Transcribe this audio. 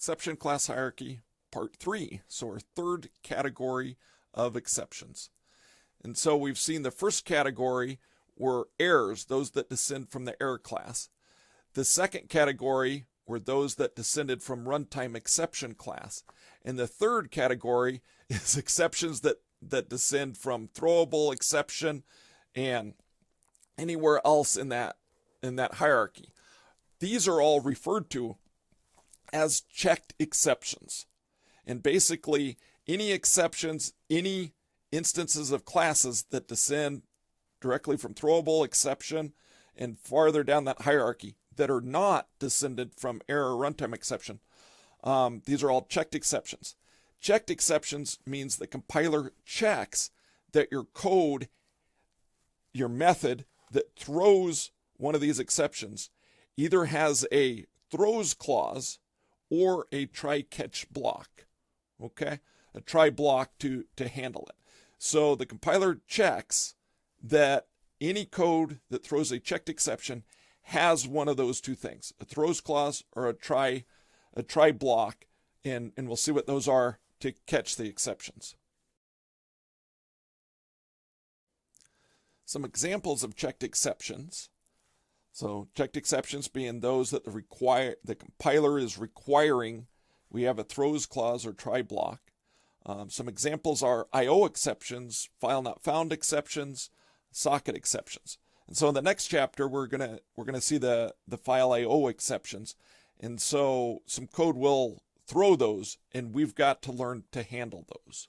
Exception class hierarchy, part 3. So our third category of exceptions. And so we've seen the first category were errors, those that descend from the error class. The second category were those that descended from runtime exception class. And the third category is exceptions that descend from throwable exception and anywhere else in that hierarchy. These are all referred to as checked exceptions. And basically, any exceptions, any instances of classes that descend directly from throwable exception and farther down that hierarchy that are not descended from error runtime exception, these are all checked exceptions. Checked exceptions means the compiler checks that your code, your method that throws one of these exceptions either has a throws clause or a try-catch block, okay? A try block to handle it. So the compiler checks that any code that throws a checked exception has one of those two things, a throws clause or a try block, and we'll see what those are to catch the exceptions. Some examples of checked exceptions. So checked exceptions being those that the compiler is requiring we have a throws clause or try block. Some examples are I/O exceptions, file not found exceptions, socket exceptions. And so in the next chapter we're gonna see the file I/O exceptions. And so some code will throw those, and we've got to learn to handle those.